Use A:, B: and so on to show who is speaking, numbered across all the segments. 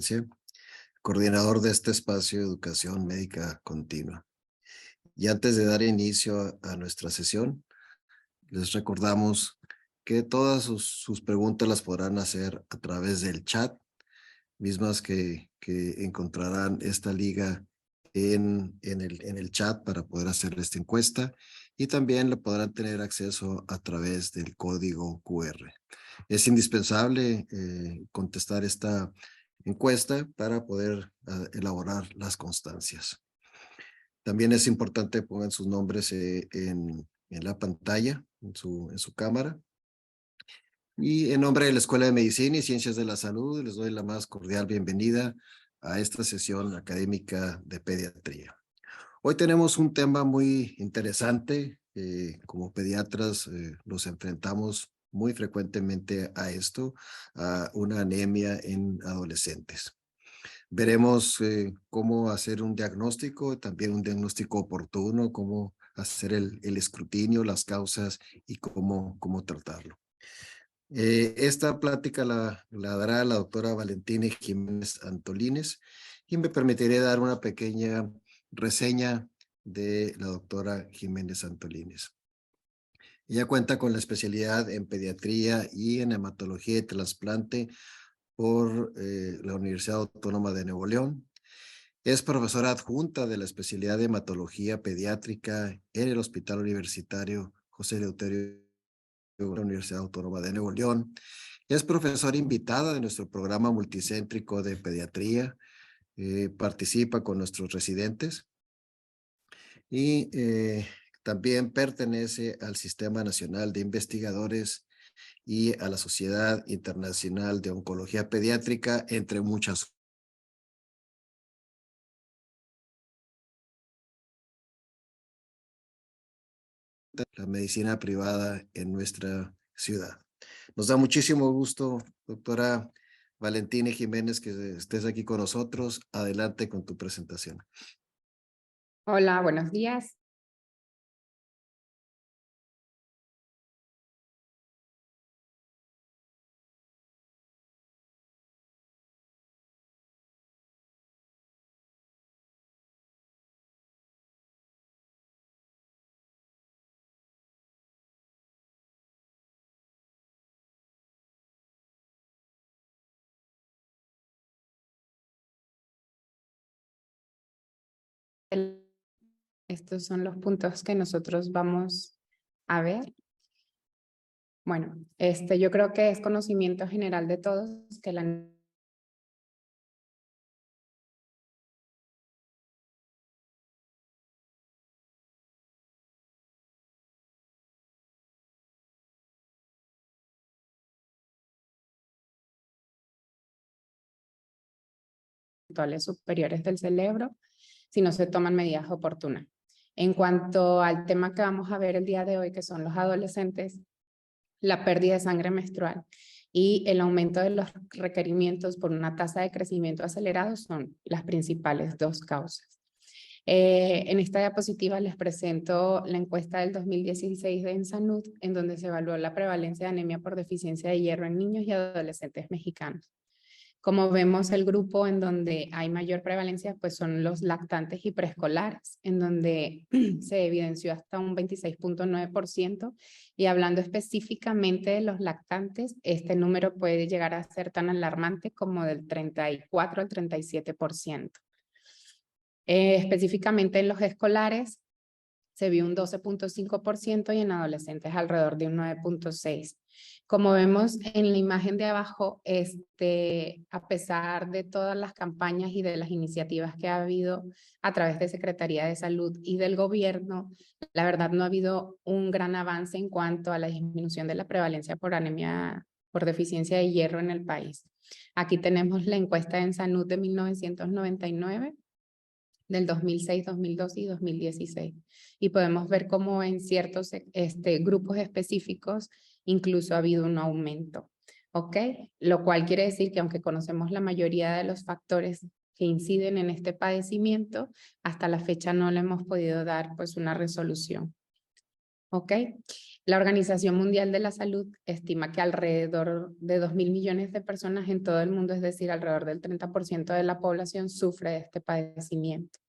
A: Valencia, coordinador de este espacio de educación médica continua. Y antes de dar inicio a nuestra sesión, les recordamos que todas sus preguntas las podrán hacer a través del chat, mismas que encontrarán esta liga en el chat para poder hacer esta encuesta, y también le podrán tener acceso a través del código QR. Es indispensable contestar esta encuesta para poder elaborar las constancias. También es importante que pongan sus nombres en la pantalla, en su cámara. Y en nombre de la Escuela de Medicina y Ciencias de la Salud, les doy la más cordial bienvenida a esta sesión académica de pediatría. Hoy tenemos un tema muy interesante. Como pediatras nos enfrentamos muy frecuentemente a esto, a una anemia en adolescentes. Veremos cómo hacer un diagnóstico, también un diagnóstico oportuno, cómo hacer el escrutinio, las causas y cómo tratarlo. Esta plática la dará la doctora Valentina Jiménez Antolines, y me permitiré dar una pequeña reseña de la doctora Jiménez Antolines. Ella cuenta con la especialidad en pediatría y en hematología y trasplante por la Universidad Autónoma de Nuevo León. Es profesora adjunta de la especialidad de hematología pediátrica en el Hospital Universitario José Eleuterio de la Universidad Autónoma de Nuevo León. Es profesora invitada de nuestro programa multicéntrico de pediatría. Participa con nuestros residentes y también pertenece al Sistema Nacional de Investigadores y a la Sociedad Internacional de Oncología Pediátrica, entre muchas. La medicina privada en nuestra ciudad. Nos da muchísimo gusto, doctora Valentina Jiménez, que estés aquí con nosotros. Adelante con tu presentación.
B: Hola, buenos días. Estos son los puntos que nosotros vamos a ver. Bueno, yo creo que es conocimiento general de todos que la superiores del cerebro si no se toman medidas oportunas. En cuanto al tema que vamos a ver el día de hoy, que son los adolescentes, la pérdida de sangre menstrual y el aumento de los requerimientos por una tasa de crecimiento acelerado son las principales dos causas. En esta diapositiva les presento la encuesta del 2016 de ENSANUD, en donde se evaluó la prevalencia de anemia por deficiencia de hierro en niños y adolescentes mexicanos. Como vemos, el grupo en donde hay mayor prevalencia pues son los lactantes y preescolares, en donde se evidenció hasta un 26.9%, y hablando específicamente de los lactantes, este número puede llegar a ser tan alarmante como del 34 al 37%. Específicamente en los escolares se vio un 12.5% y en adolescentes alrededor de un 9.6%. Como vemos en la imagen de abajo, a pesar de todas las campañas y de las iniciativas que ha habido a través de Secretaría de Salud y del gobierno, la verdad no ha habido un gran avance en cuanto a la disminución de la prevalencia por anemia por deficiencia de hierro en el país. Aquí tenemos la encuesta en Salud de 1999, del 2006, 2012 y 2016. Y podemos ver cómo en ciertos grupos específicos incluso ha habido un aumento. ¿Ok? Lo cual quiere decir que aunque conocemos la mayoría de los factores que inciden en este padecimiento, hasta la fecha no le hemos podido dar pues una resolución. ¿Ok? La Organización Mundial de la Salud estima que alrededor de 2.000 millones de personas en todo el mundo, es decir, alrededor del 30% de la población, sufre de este padecimiento.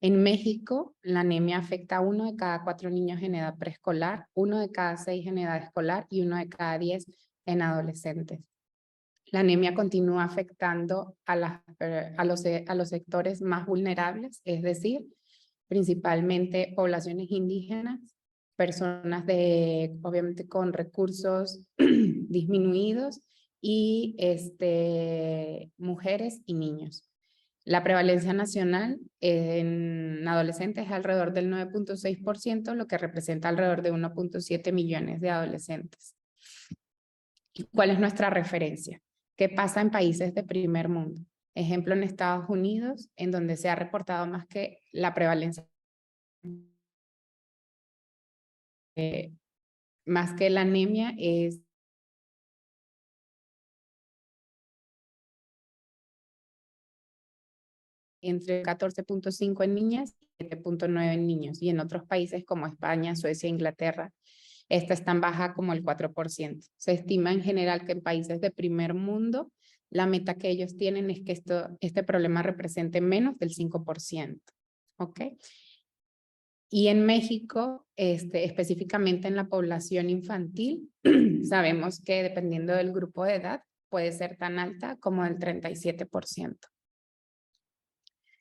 B: En México, la anemia afecta a 1 de cada 4 niños en edad preescolar, 1 de cada 6 en edad escolar y 1 de cada 10 en adolescentes. La anemia continúa afectando a los sectores más vulnerables, es decir, principalmente poblaciones indígenas, personas obviamente con recursos disminuidos y mujeres y niños. La prevalencia nacional en adolescentes es alrededor del 9.6%, lo que representa alrededor de 1.7 millones de adolescentes. ¿Y cuál es nuestra referencia? ¿Qué pasa en países de primer mundo? Ejemplo, en Estados Unidos, en donde se ha reportado más que la prevalencia, más que la anemia, es entre 14.5 en niñas y 7.9 en niños. Y en otros países como España, Suecia, Inglaterra, esta es tan baja como el 4%. Se estima en general que en países de primer mundo, la meta que ellos tienen es que este problema represente menos del 5%. ¿Ok? Y en México, específicamente en la población infantil, sabemos que dependiendo del grupo de edad, puede ser tan alta como del 37%.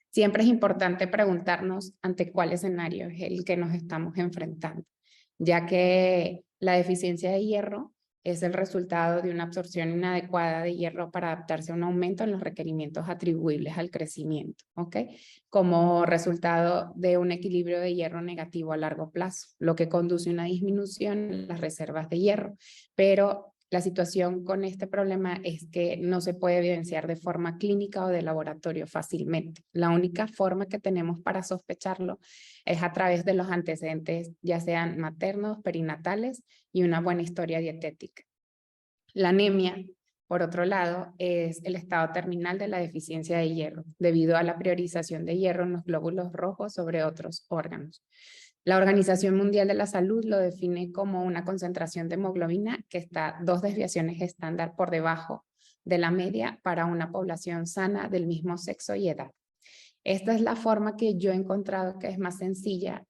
B: Siempre es importante preguntarnos ante cuál escenario es el que nos estamos enfrentando, ya que la deficiencia de hierro es el resultado de una absorción inadecuada de hierro para adaptarse a un aumento en los requerimientos atribuibles al crecimiento, ¿ok? Como resultado de un equilibrio de hierro negativo a largo plazo, lo que conduce a una disminución en las reservas de hierro. Pero la situación con este problema es que no se puede evidenciar de forma clínica o de laboratorio fácilmente. La única forma que tenemos para sospecharlo es a través de los antecedentes, ya sean maternos, perinatales y una buena historia dietética. La anemia, por otro lado, es el estado terminal de la deficiencia de hierro, debido a la priorización de hierro en los glóbulos rojos sobre otros órganos. La Organización Mundial de la Salud lo define como una concentración de hemoglobina que está 2 desviaciones estándar por debajo de la media para una población sana del mismo sexo y edad. Esta es la forma que yo he encontrado que es más sencilla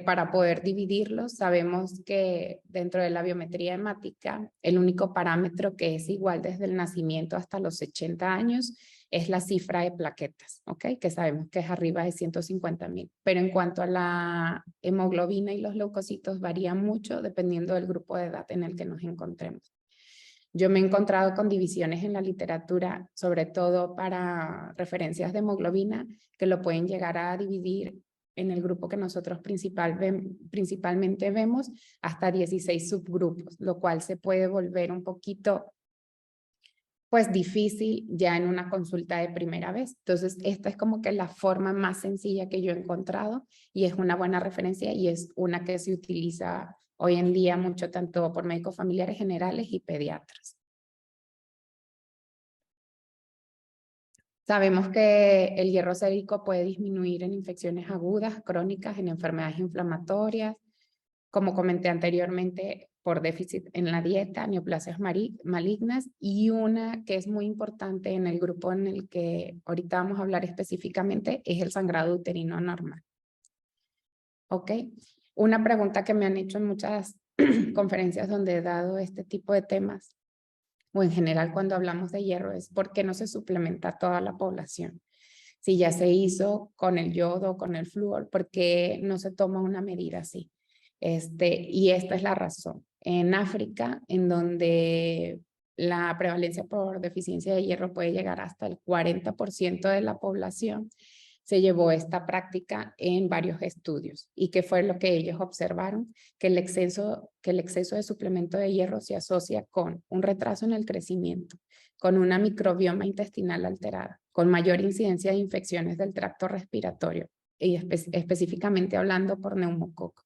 B: para poder dividirlos. Sabemos que dentro de la biometría hemática, el único parámetro que es igual desde el nacimiento hasta los 80 años es la cifra de plaquetas, ¿ok? Que sabemos que es arriba de 150,000. Pero en cuanto a la hemoglobina y los leucocitos, varía mucho dependiendo del grupo de edad en el que nos encontremos. Yo me he encontrado con divisiones en la literatura, sobre todo para referencias de hemoglobina, que lo pueden llegar a dividir en el grupo que nosotros principalmente vemos, hasta 16 subgrupos, lo cual se puede volver un poquito pues difícil ya en una consulta de primera vez. Entonces, esta es como que la forma más sencilla que yo he encontrado y es una buena referencia y es una que se utiliza hoy en día mucho tanto por médicos familiares generales y pediatras. Sabemos que el hierro sérico puede disminuir en infecciones agudas, crónicas, en enfermedades inflamatorias, como comenté anteriormente, por déficit en la dieta, neoplasias malignas y una que es muy importante en el grupo en el que ahorita vamos a hablar específicamente es el sangrado uterino anormal. ¿Ok? Una pregunta que me han hecho en muchas conferencias donde he dado este tipo de temas o en general cuando hablamos de hierro es ¿por qué no se suplementa a toda la población? Si ya se hizo con el yodo, con el flúor, ¿por qué no se toma una medida así? Y esta es la razón. En África, en donde la prevalencia por deficiencia de hierro puede llegar hasta el 40% de la población, se llevó esta práctica en varios estudios. ¿Y qué fue lo que ellos observaron? Que el exceso de suplemento de hierro se asocia con un retraso en el crecimiento, con una microbioma intestinal alterada, con mayor incidencia de infecciones del tracto respiratorio y específicamente hablando por neumococo,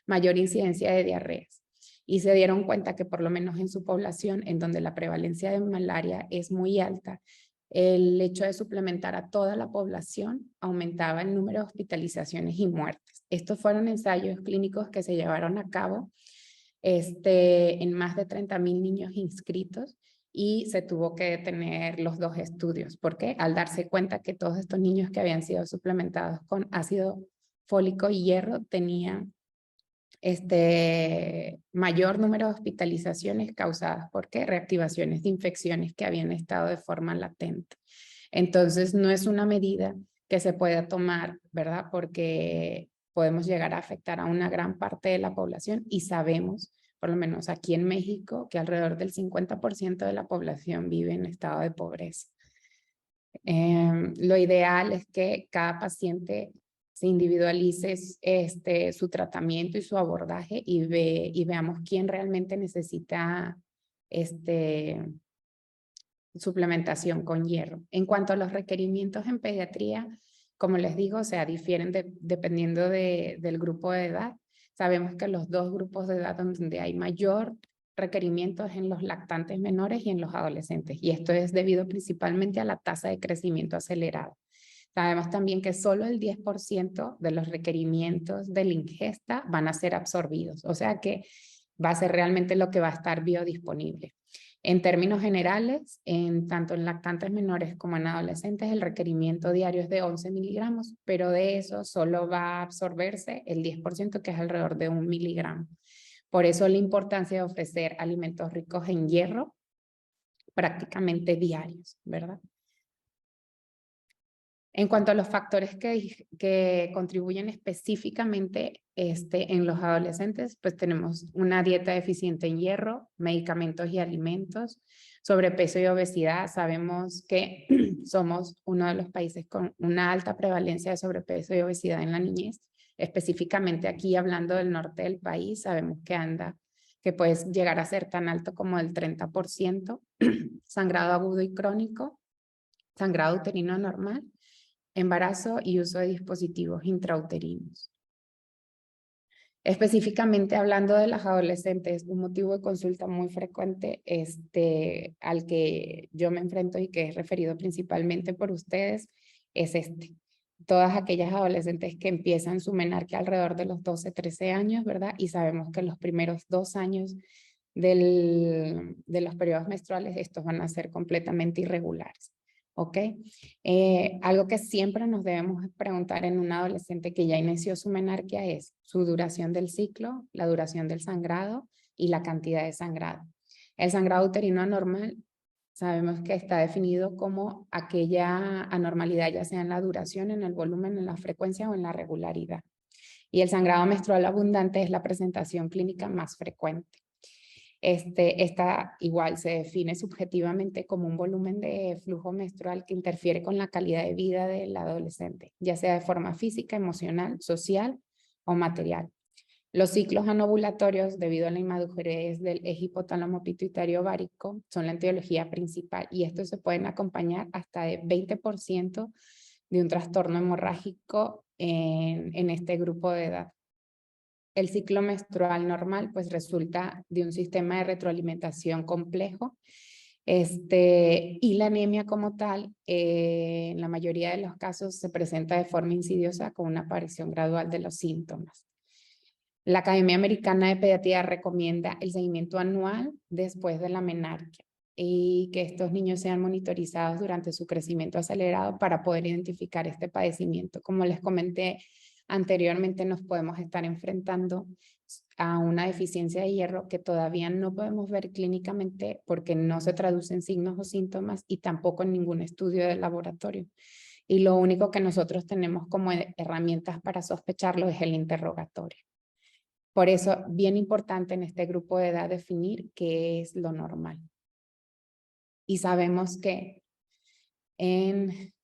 B: mayor incidencia de diarreas. Y se dieron cuenta que por lo menos en su población, en donde la prevalencia de malaria es muy alta, el hecho de suplementar a toda la población aumentaba el número de hospitalizaciones y muertes. Estos fueron ensayos clínicos que se llevaron a cabo en más de 30,000 niños inscritos y se tuvo que detener los 2 estudios. ¿Por qué? Al darse cuenta que todos estos niños que habían sido suplementados con ácido fólico y hierro tenían mayor número de hospitalizaciones causadas por ¿qué? Reactivaciones de infecciones que habían estado de forma latente. Entonces, no es una medida que se pueda tomar, ¿verdad? Porque podemos llegar a afectar a una gran parte de la población y sabemos, por lo menos aquí en México, que alrededor del 50% de la población vive en estado de pobreza. Lo ideal es que cada paciente se individualice su tratamiento y su abordaje y veamos quién realmente necesita suplementación con hierro. En cuanto a los requerimientos en pediatría, como les digo, o sea, difieren dependiendo del grupo de edad. Sabemos que los 2 grupos de edad donde hay mayor requerimientos en los lactantes menores y en los adolescentes. Y esto es debido principalmente a la tasa de crecimiento acelerada. Sabemos también que solo el 10% de los requerimientos de la ingesta van a ser absorbidos. O sea que va a ser realmente lo que va a estar biodisponible. En términos generales, tanto en lactantes menores como en adolescentes, el requerimiento diario es de 11 miligramos, pero de eso solo va a absorberse el 10%, que es alrededor de 1 miligramo. Por eso la importancia de ofrecer alimentos ricos en hierro prácticamente diarios, ¿verdad? En cuanto a los factores que contribuyen específicamente en los adolescentes, pues tenemos una dieta deficiente en hierro, medicamentos y alimentos, sobrepeso y obesidad. Sabemos que somos uno de los países con una alta prevalencia de sobrepeso y obesidad en la niñez. Específicamente aquí, hablando del norte del país, sabemos que puede llegar a ser tan alto como el 30%, sangrado agudo y crónico, sangrado uterino anormal, embarazo y uso de dispositivos intrauterinos. Específicamente hablando de las adolescentes, un motivo de consulta muy frecuente al que yo me enfrento y que es referido principalmente por ustedes es todas aquellas adolescentes que empiezan su menarquia alrededor de los 12, 13 años, ¿verdad? Y sabemos que los primeros 2 años de los periodos menstruales, estos van a ser completamente irregulares. ¿Ok? Algo que siempre nos debemos preguntar en un adolescente que ya inició su menarquia es su duración del ciclo, la duración del sangrado y la cantidad de sangrado. El sangrado uterino anormal sabemos que está definido como aquella anormalidad, ya sea en la duración, en el volumen, en la frecuencia o en la regularidad. Y el sangrado menstrual abundante es la presentación clínica más frecuente. Esta igual se define subjetivamente como un volumen de flujo menstrual que interfiere con la calidad de vida del adolescente, ya sea de forma física, emocional, social o material. Los ciclos anovulatorios, debido a la inmadurez del eje hipotálamo pituitario ovárico, son la etiología principal y estos se pueden acompañar hasta de 20% de un trastorno hemorrágico en este grupo de edad. El ciclo menstrual normal pues resulta de un sistema de retroalimentación complejo y la anemia como tal en la mayoría de los casos se presenta de forma insidiosa con una aparición gradual de los síntomas. La Academia Americana de Pediatría recomienda el seguimiento anual después de la menarquia y que estos niños sean monitorizados durante su crecimiento acelerado para poder identificar este padecimiento. Como les comenté anteriormente, nos podemos estar enfrentando a una deficiencia de hierro que todavía no podemos ver clínicamente porque no se traduce en signos o síntomas y tampoco en ningún estudio de laboratorio. Y lo único que nosotros tenemos como herramientas para sospecharlo es el interrogatorio. Por eso, bien importante en este grupo de edad definir qué es lo normal. Y sabemos que en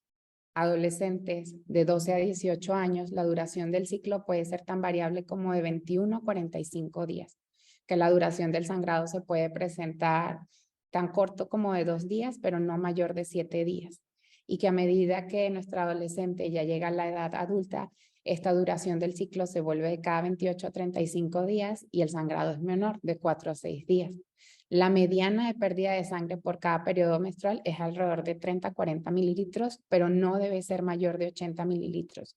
B: adolescentes de 12 a 18 años, la duración del ciclo puede ser tan variable como de 21 a 45 días, que la duración del sangrado se puede presentar tan corto como de 2 días, pero no mayor de 7 días. Y que a medida que nuestra adolescente ya llega a la edad adulta, esta duración del ciclo se vuelve de cada 28 a 35 días y el sangrado es menor, de 4 a 6 días. La mediana de pérdida de sangre por cada periodo menstrual es alrededor de 30 a 40 mililitros, pero no debe ser mayor de 80 mililitros.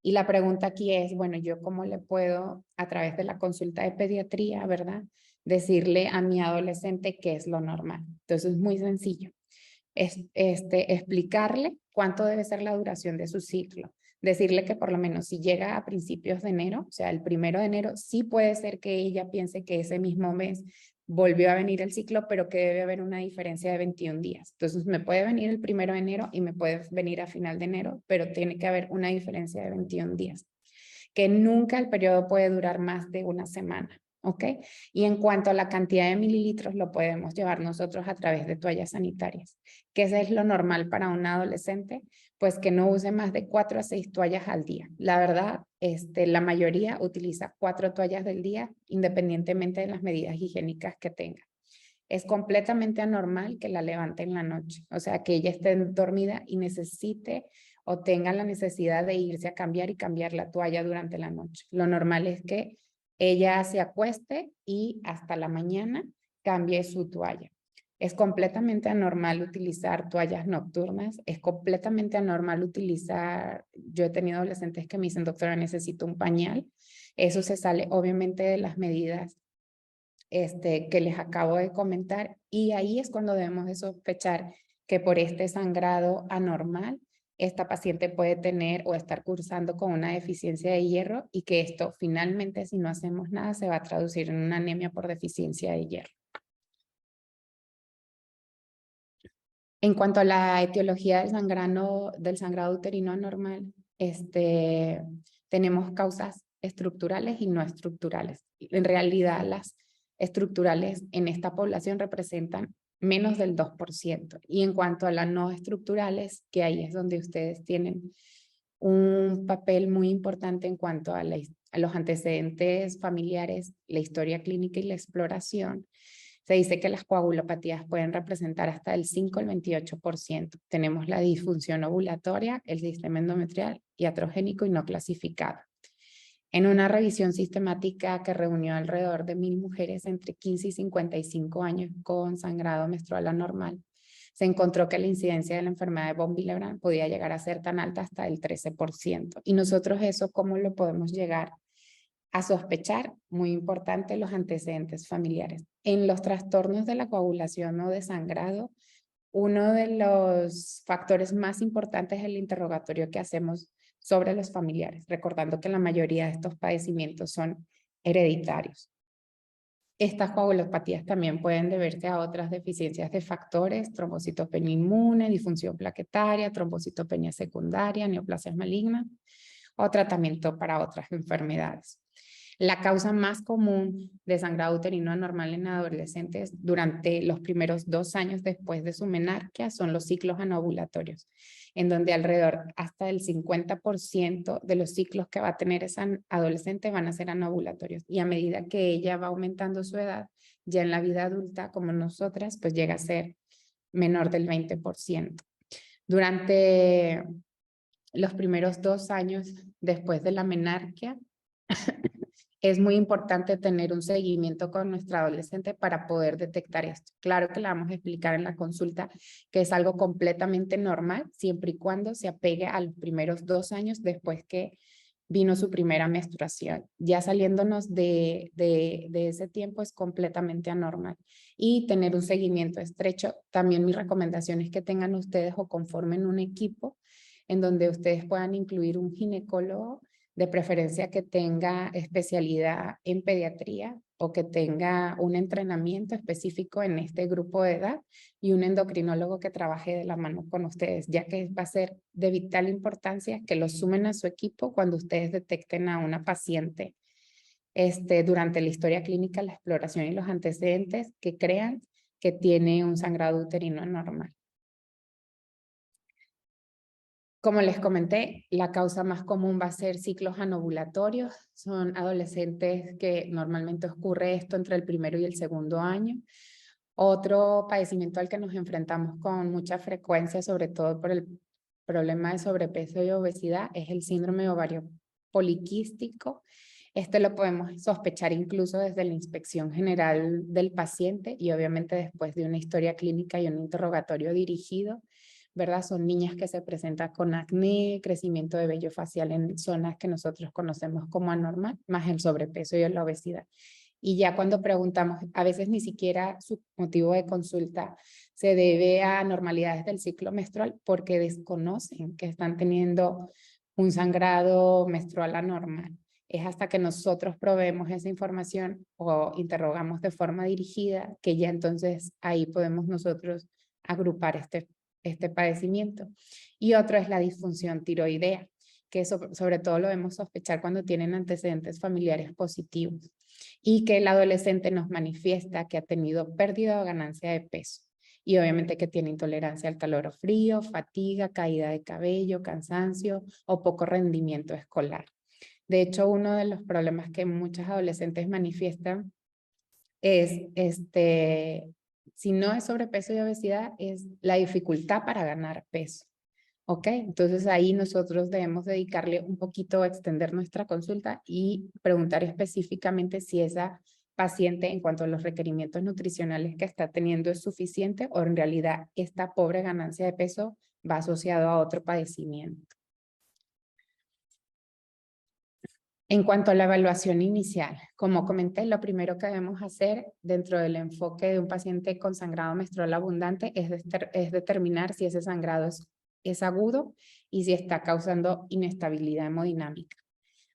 B: Y la pregunta aquí es, bueno, ¿yo cómo le puedo, a través de la consulta de pediatría, ¿verdad?, decirle a mi adolescente qué es lo normal? Entonces, es muy sencillo. Explicarle cuánto debe ser la duración de su ciclo. Decirle que por lo menos si llega a principios de enero, o sea, el 1 de enero, sí puede ser que ella piense que ese mismo mes volvió a venir el ciclo, pero que debe haber una diferencia de 21 días. Entonces, me puede venir el 1 de enero y me puede venir a final de enero, pero tiene que haber una diferencia de 21 días. Que nunca el periodo puede durar más de una semana. ¿Ok? Y en cuanto a la cantidad de mililitros, lo podemos llevar nosotros a través de toallas sanitarias. ¿Qué es lo normal para un adolescente? Pues que no use más de 4 a 6 toallas al día. La verdad, la mayoría utiliza 4 toallas del día, independientemente de las medidas higiénicas que tenga. Es completamente anormal que la levante en la noche, o sea, que ella esté dormida y necesite o tenga la necesidad de irse a cambiar y cambiar la toalla durante la noche. Lo normal es que ella se acueste y hasta la mañana cambie su toalla. Es completamente anormal utilizar toallas nocturnas, es completamente anormal utilizar, yo he tenido adolescentes que me dicen, doctora, necesito un pañal. Eso se sale obviamente de las medidas que les acabo de comentar, y ahí es cuando debemos de sospechar que por este sangrado anormal, esta paciente puede tener o estar cursando con una deficiencia de hierro, y que esto finalmente, si no hacemos nada, se va a traducir en una anemia por deficiencia de hierro. En cuanto a la etiología del sangrado uterino anormal, tenemos causas estructurales y no estructurales. En realidad, las estructurales en esta población representan menos del 2%. Y en cuanto a las no estructurales, que ahí es donde ustedes tienen un papel muy importante en cuanto a los antecedentes familiares, la historia clínica y la exploración, se dice que las coagulopatías pueden representar hasta el 5 al 28%. Tenemos la disfunción ovulatoria, el sistema endometrial, iatrogénico y no clasificado. En una revisión sistemática que reunió alrededor de 1,000 mujeres entre 15 y 55 años con sangrado menstrual anormal, se encontró que la incidencia de la enfermedad de von Willebrand podía llegar a ser tan alta hasta el 13%. Y nosotros eso, ¿cómo lo podemos llegar a sospechar? Muy importante, los antecedentes familiares. En los trastornos de la coagulación o de sangrado, uno de los factores más importantes es el interrogatorio que hacemos sobre los familiares, recordando que la mayoría de estos padecimientos son hereditarios. Estas coagulopatías también pueden deberse a otras deficiencias de factores: trombocitopenia inmune, disfunción plaquetaria, trombocitopenia secundaria, neoplasias malignas o tratamiento para otras enfermedades. La causa más común de sangrado uterino anormal en adolescentes durante los primeros 2 años después de su menarquia son los ciclos anovulatorios, en donde alrededor hasta el 50% de los ciclos que va a tener esa adolescente van a ser anovulatorios. Y a medida que ella va aumentando su edad, ya en la vida adulta, como nosotras, pues llega a ser menor del 20%. Durante los primeros 2 años después de la menarquia, es muy importante tener un seguimiento con nuestra adolescente para poder detectar esto. Claro que le vamos a explicar en la consulta que es algo completamente normal, siempre y cuando se apegue a los primeros 2 años después que vino su primera menstruación. Ya saliéndonos de ese tiempo es completamente anormal. Y tener un seguimiento estrecho. También mi recomendación es que tengan ustedes o conformen un equipo en donde ustedes puedan incluir un ginecólogo, de preferencia que tenga especialidad en pediatría o que tenga un entrenamiento específico en este grupo de edad, y un endocrinólogo que trabaje de la mano con ustedes, ya que va a ser de vital importancia que los sumen a su equipo cuando ustedes detecten a una paciente durante la historia clínica, la exploración y los antecedentes que crean que tiene un sangrado uterino anormal. Como les comenté, la causa más común va a ser ciclos anovulatorios. Son adolescentes que normalmente ocurre esto entre el 1er y el 2.º año. Otro padecimiento al que nos enfrentamos con mucha frecuencia, sobre todo por el problema de sobrepeso y obesidad, es el síndrome ovario poliquístico. Este lo podemos sospechar incluso desde la inspección general del paciente y obviamente después de una historia clínica y un interrogatorio dirigido. ¿verdad? Son niñas que se presentan con acné, crecimiento de vello facial en zonas que nosotros conocemos como anormal, más el sobrepeso y la obesidad. Y ya cuando preguntamos, a veces ni siquiera su motivo de consulta se debe a anormalidades del ciclo menstrual porque desconocen que están teniendo un sangrado menstrual anormal. Es hasta que nosotros proveemos esa información o interrogamos de forma dirigida que ya entonces ahí podemos nosotros agrupar este padecimiento. Y otro es la disfunción tiroidea, que eso sobre todo lo debemos sospechar cuando tienen antecedentes familiares positivos y que el adolescente nos manifiesta que ha tenido pérdida o ganancia de peso y obviamente que tiene intolerancia al calor o frío, fatiga, caída de cabello, cansancio o poco rendimiento escolar. De hecho, uno de los problemas que muchos adolescentes manifiestan es, si no es sobrepeso y obesidad, es la dificultad para ganar peso. ¿Ok? Entonces ahí nosotros debemos dedicarle un poquito a extender nuestra consulta y preguntar específicamente si esa paciente en cuanto a los requerimientos nutricionales que está teniendo es suficiente o en realidad esta pobre ganancia de peso va asociado a otro padecimiento. En cuanto a la evaluación inicial, como comenté, lo primero que debemos hacer dentro del enfoque de un paciente con sangrado menstrual abundante es determinar si ese sangrado es agudo y si está causando inestabilidad hemodinámica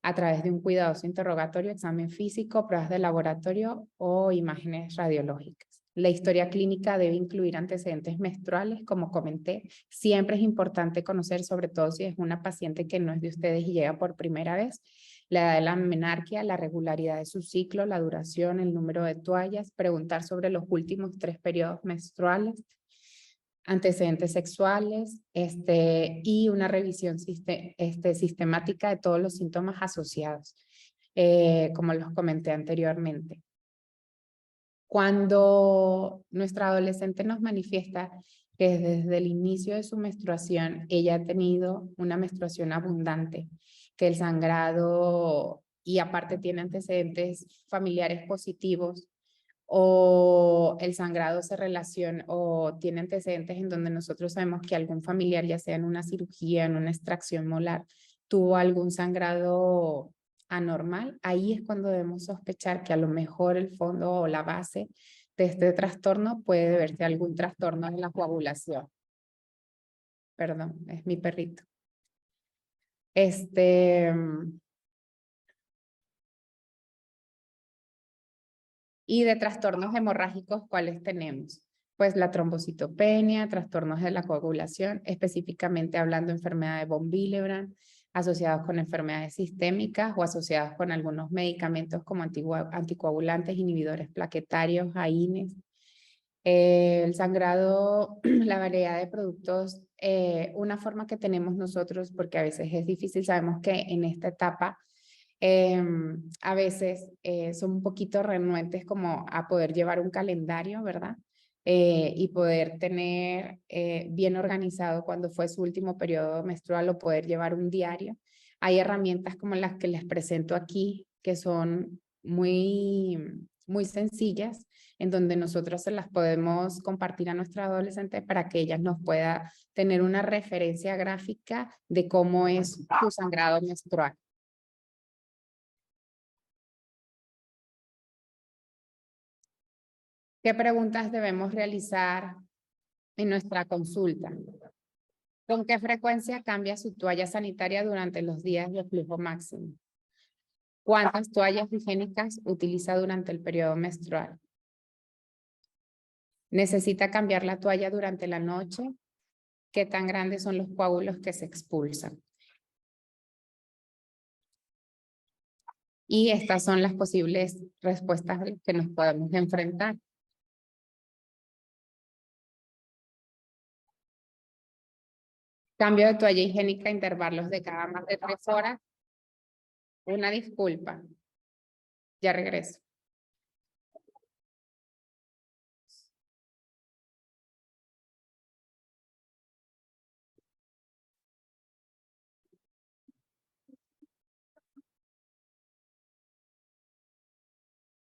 B: a través de un cuidadoso interrogatorio, examen físico, pruebas de laboratorio o imágenes radiológicas. La historia clínica debe incluir antecedentes menstruales, como comenté. Siempre es importante conocer, sobre todo si es una paciente que no es de ustedes y llega por primera vez, la edad de la menarquia, la regularidad de su ciclo, la duración, el número de toallas, preguntar sobre los últimos 3 periodos menstruales, antecedentes sexuales y una revisión sistemática de todos los síntomas asociados, como los comenté anteriormente. Cuando nuestra adolescente nos manifiesta que desde el inicio de su menstruación ella ha tenido una menstruación abundante, que el sangrado y aparte tiene antecedentes familiares positivos, o el sangrado se relaciona o tiene antecedentes en donde nosotros sabemos que algún familiar, ya sea en una cirugía, en una extracción molar, tuvo algún sangrado anormal, ahí es cuando debemos sospechar que a lo mejor el fondo o la base de este trastorno puede deberse a algún trastorno de la coagulación. Perdón, es mi perrito. Y de trastornos hemorrágicos, ¿cuáles tenemos? Pues la trombocitopenia, trastornos de la coagulación, específicamente hablando de enfermedad de von Willebrand, asociados con enfermedades sistémicas o asociados con algunos medicamentos como anticoagulantes, inhibidores plaquetarios, AINES. El sangrado, la variedad de productos, una forma que tenemos nosotros, porque a veces es difícil, sabemos que en esta etapa a veces son un poquito renuentes como a poder llevar un calendario, ¿verdad? Y poder tener bien organizado cuando fue su último periodo menstrual o poder llevar un diario. Hay herramientas como las que les presento aquí que son muy sencillas en donde nosotros se las podemos compartir a nuestra adolescente para que ella nos pueda tener una referencia gráfica de cómo es su sangrado menstrual. ¿Qué preguntas debemos realizar en nuestra consulta? ¿Con qué frecuencia cambia su toalla sanitaria durante los días de flujo máximo? ¿Cuántas toallas higiénicas utiliza durante el periodo menstrual? ¿Necesita cambiar la toalla durante la noche? ¿Qué tan grandes son los coágulos que se expulsan? Y estas son las posibles respuestas a las que nos podemos enfrentar. Cambio de toalla higiénica, intervalos de cada más de 3 horas. Una disculpa. Ya regreso.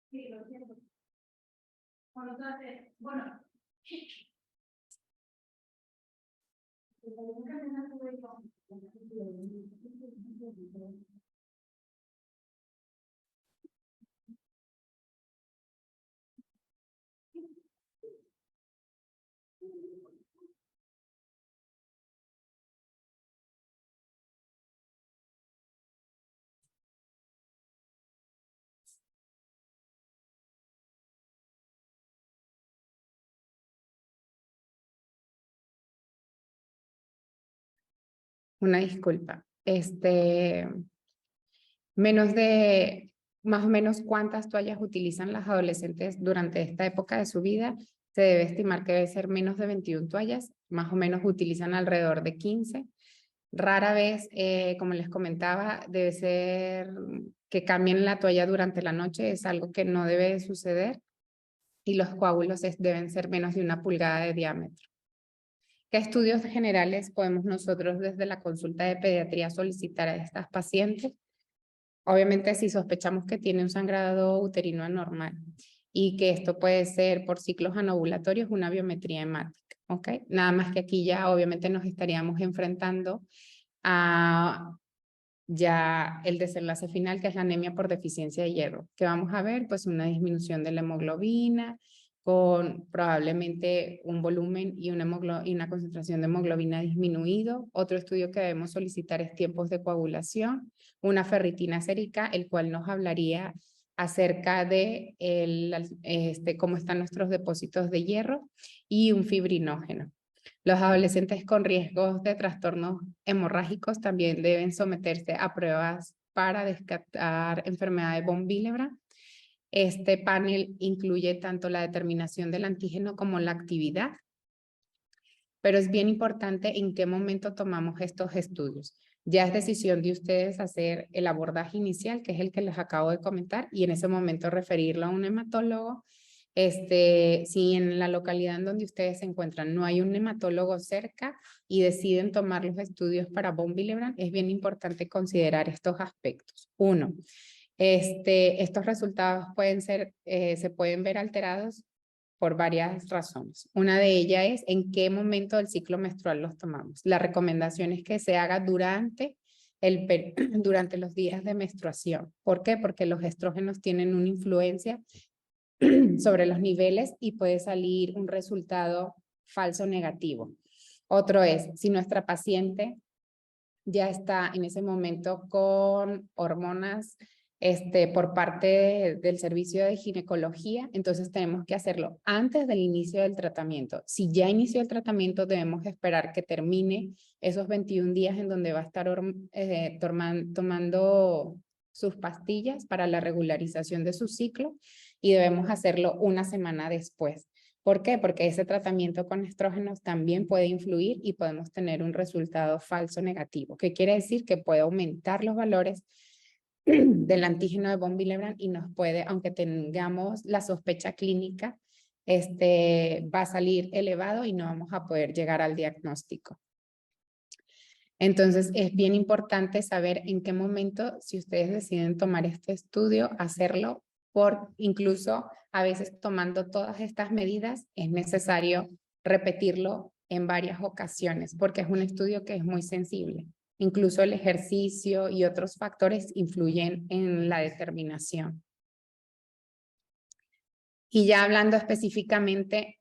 B: Sí, lo siento. Bueno, Una disculpa. Menos de, más o menos, ¿cuántas toallas utilizan las adolescentes durante esta época de su vida? Se debe estimar que debe ser menos de 21 toallas, más o menos utilizan alrededor de 15. Rara vez, como les comentaba, debe ser que cambien la toalla durante la noche, es algo que no debe de suceder, y los coágulos deben ser menos de 1 pulgada de diámetro. ¿Qué estudios generales podemos nosotros desde la consulta de pediatría solicitar a estas pacientes? Obviamente, si sospechamos que tiene un sangrado uterino anormal y que esto puede ser por ciclos anovulatorios, una biometría hemática, ¿ok? Nada más que aquí ya obviamente nos estaríamos enfrentando a ya el desenlace final, que es la anemia por deficiencia de hierro. ¿Qué vamos a ver? Pues una disminución de la hemoglobina, con probablemente un volumen y una concentración de hemoglobina disminuido. Otro estudio que debemos solicitar es tiempos de coagulación, una ferritina sérica, el cual nos hablaría acerca de cómo están nuestros depósitos de hierro, y un fibrinógeno. Los adolescentes con riesgos de trastornos hemorrágicos también deben someterse a pruebas para descartar enfermedad de von Willebrand. Este panel incluye tanto la determinación del antígeno como la actividad, pero es bien importante en qué momento tomamos estos estudios. Ya es decisión de ustedes hacer el abordaje inicial, que es el que les acabo de comentar, y en ese momento referirlo a un hematólogo. Si en la localidad en donde ustedes se encuentran no hay un hematólogo cerca y deciden tomar los estudios para von Willebrand, es bien importante considerar estos aspectos. Uno, estos resultados se pueden ver alterados por varias razones. Una de ellas es en qué momento del ciclo menstrual los tomamos. La recomendación es que se haga durante los días de menstruación. ¿Por qué? Porque los estrógenos tienen una influencia sobre los niveles y puede salir un resultado falso negativo. Otro es, si nuestra paciente ya está en ese momento con hormonas por parte del servicio de ginecología, entonces tenemos que hacerlo antes del inicio del tratamiento. Si ya inició el tratamiento, debemos esperar que termine esos 21 días en donde va a estar tomando sus pastillas para la regularización de su ciclo, y debemos hacerlo una semana después. ¿Por qué? Porque ese tratamiento con estrógenos también puede influir y podemos tener un resultado falso negativo. ¿Qué quiere decir? Que puede aumentar los valores del antígeno de von Willebrand y nos puede, aunque tengamos la sospecha clínica, va a salir elevado y no vamos a poder llegar al diagnóstico. Entonces, es bien importante saber en qué momento, si ustedes deciden tomar este estudio, hacerlo, incluso a veces tomando todas estas medidas, es necesario repetirlo en varias ocasiones, porque es un estudio que es muy sensible. Incluso el ejercicio y otros factores influyen en la determinación. Y ya hablando específicamente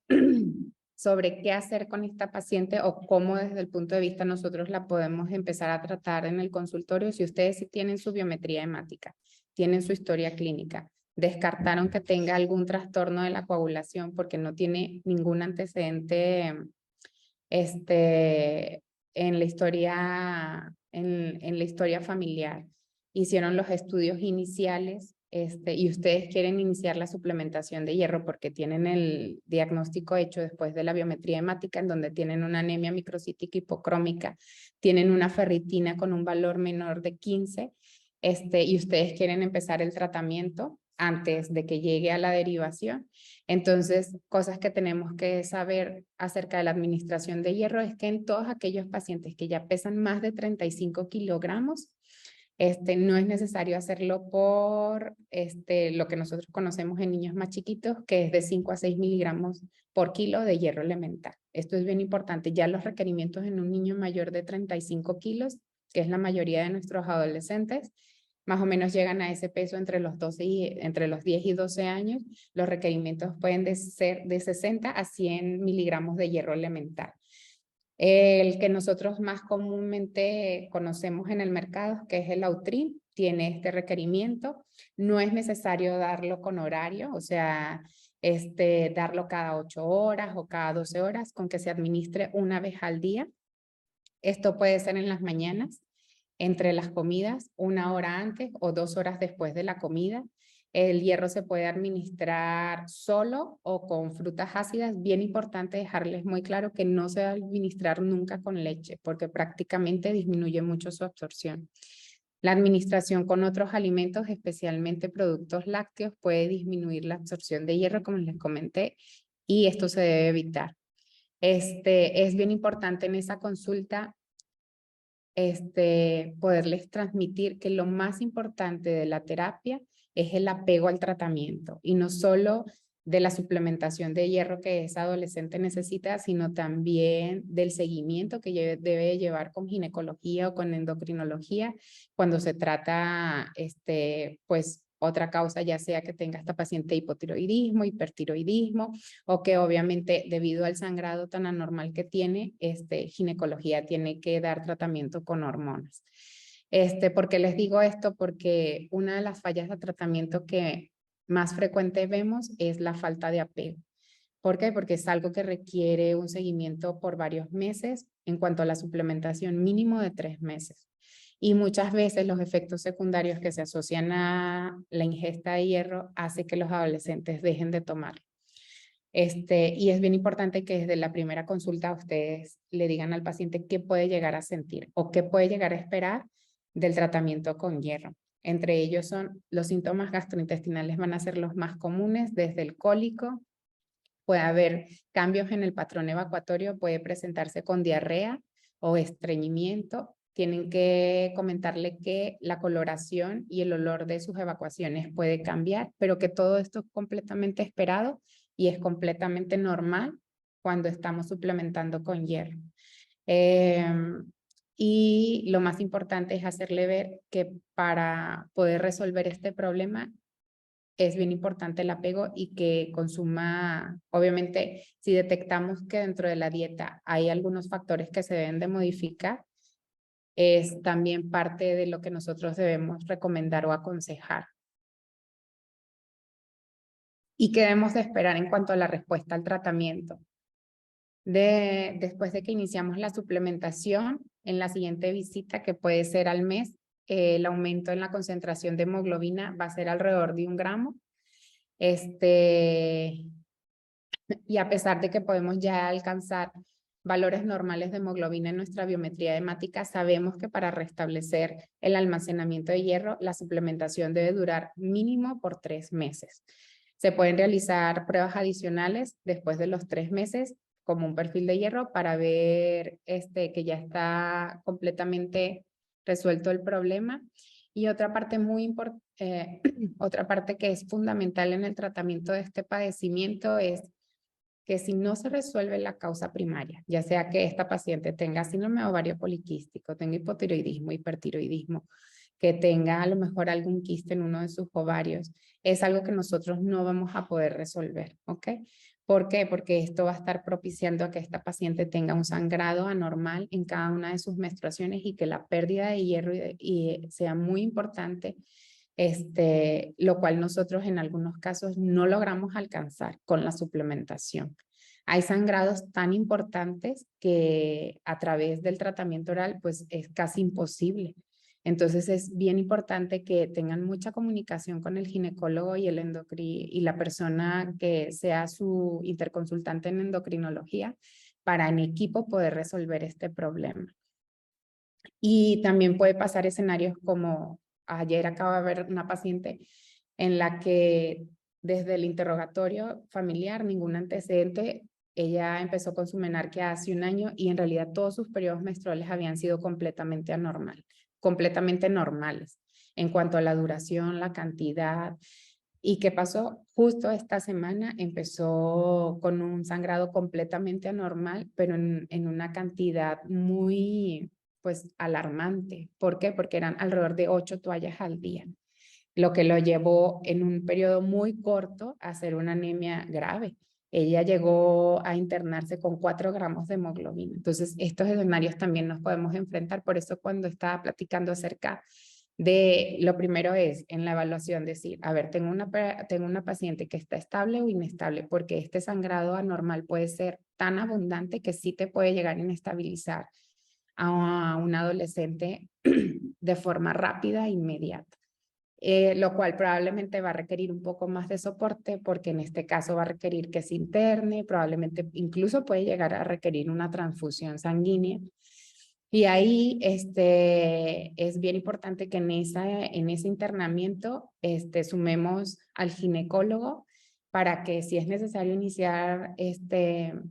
B: sobre qué hacer con esta paciente o cómo desde el punto de vista nosotros la podemos empezar a tratar en el consultorio, si ustedes sí tienen su biometría hemática, tienen su historia clínica, descartaron que tenga algún trastorno de la coagulación porque no tiene ningún antecedente en la historia familiar, hicieron los estudios iniciales, y ustedes quieren iniciar la suplementación de hierro porque tienen el diagnóstico hecho después de la biometría hemática, en donde tienen una anemia microcítica hipocrómica, tienen una ferritina con un valor menor de 15, y ustedes quieren empezar el tratamiento antes de que llegue a la derivación. Entonces, cosas que tenemos que saber acerca de la administración de hierro es que en todos aquellos pacientes que ya pesan más de 35 kilogramos, no es necesario hacerlo por lo que nosotros conocemos en niños más chiquitos, que es de 5 a 6 miligramos por kilo de hierro elemental. Esto es bien importante. Ya los requerimientos en un niño mayor de 35 kilos, que es la mayoría de nuestros adolescentes, más o menos llegan a ese peso entre los 10 y 12 años. Los requerimientos pueden ser de 60 a 100 miligramos de hierro elemental. El que nosotros más comúnmente conocemos en el mercado, que es el Autrin, tiene este requerimiento. No es necesario darlo con horario, o sea, darlo cada 8 horas o cada 12 horas, con que se administre una vez al día. Esto puede ser en las mañanas, entre las comidas, 1 hora antes o 2 horas después de la comida. El hierro se puede administrar solo o con frutas ácidas. Bien importante dejarles muy claro que no se va a administrar nunca con leche, porque prácticamente disminuye mucho su absorción. La administración con otros alimentos, especialmente productos lácteos, puede disminuir la absorción de hierro, como les comenté, y esto se debe evitar. Es bien importante en esa consulta poderles transmitir que lo más importante de la terapia es el apego al tratamiento y no solo de la suplementación de hierro que esa adolescente necesita, sino también del seguimiento que debe llevar con ginecología o con endocrinología cuando se trata, pues, otra causa, ya sea que tenga esta paciente hipotiroidismo, hipertiroidismo, o que obviamente debido al sangrado tan anormal que tiene, ginecología tiene que dar tratamiento con hormonas. ¿Por qué les digo esto? Porque una de las fallas de tratamiento que más frecuente vemos es la falta de apego. ¿Por qué? Porque es algo que requiere un seguimiento por varios meses en cuanto a la suplementación mínimo de 3 meses. Y muchas veces los efectos secundarios que se asocian a la ingesta de hierro hace que los adolescentes dejen de tomar. Y es bien importante que desde la primera consulta ustedes le digan al paciente qué puede llegar a sentir o qué puede llegar a esperar del tratamiento con hierro. Entre ellos son los síntomas gastrointestinales van a ser los más comunes, desde el cólico, puede haber cambios en el patrón evacuatorio, puede presentarse con diarrea o estreñimiento. Tienen que comentarle que la coloración y el olor de sus evacuaciones puede cambiar, pero que todo esto es completamente esperado y es completamente normal cuando estamos suplementando con hierro. Y lo más importante es hacerle ver que para poder resolver este problema es bien importante el apego y que consuma, obviamente, si detectamos que dentro de la dieta hay algunos factores que se deben de modificar, es también parte de lo que nosotros debemos recomendar o aconsejar. ¿Y qué debemos de esperar en cuanto a la respuesta al tratamiento? Después de que iniciamos la suplementación, en la siguiente visita, que puede ser al mes, el aumento en la concentración de hemoglobina va a ser alrededor de 1 gramo. Y a pesar de que podemos ya alcanzar valores normales de hemoglobina en nuestra biometría hemática, sabemos que para restablecer el almacenamiento de hierro, la suplementación debe durar mínimo por 3 meses. Se pueden realizar pruebas adicionales después de los 3 meses, como un perfil de hierro, para ver que ya está completamente resuelto el problema. Y otra parte muy importante, otra parte que es fundamental en el tratamiento de este padecimiento es que si no se resuelve la causa primaria, ya sea que esta paciente tenga síndrome ovario poliquístico, tenga hipotiroidismo, hipertiroidismo, que tenga a lo mejor algún quiste en uno de sus ovarios, es algo que nosotros no vamos a poder resolver, ¿ok? ¿Por qué? Porque esto va a estar propiciando a que esta paciente tenga un sangrado anormal en cada una de sus menstruaciones y que la pérdida de hierro sea muy importante, lo cual nosotros en algunos casos no logramos alcanzar con la suplementación. Hay sangrados tan importantes que a través del tratamiento oral pues es casi imposible. Entonces es bien importante que tengan mucha comunicación con el ginecólogo y y la persona que sea su interconsultante en endocrinología para en equipo poder resolver este problema. Y también puede pasar escenarios como ayer acabo de ver una paciente en la que desde el interrogatorio familiar, ningún antecedente, ella empezó con su menarquia hace 1 año y en realidad todos sus periodos menstruales habían sido completamente normales en cuanto a la duración, la cantidad, ¿Y qué pasó? Justo esta semana empezó con un sangrado completamente anormal, pero en una cantidad muy, pues, alarmante. ¿Por qué? Porque eran alrededor de 8 toallas al día, lo que lo llevó en un periodo muy corto a hacer una anemia grave. Ella llegó a internarse con 4 gramos de hemoglobina. Entonces, estos escenarios también nos podemos enfrentar. Por eso cuando estaba platicando acerca de, lo primero es en la evaluación decir, a ver, tengo una paciente que está estable o inestable, porque este sangrado anormal puede ser tan abundante que sí te puede llegar a inestabilizar a un adolescente de forma rápida e inmediata. Lo cual probablemente va a requerir un poco más de soporte porque en este caso va a requerir que se interne, probablemente incluso puede llegar a requerir una transfusión sanguínea. Y ahí es bien importante que en ese internamiento sumemos al ginecólogo para que si es necesario iniciar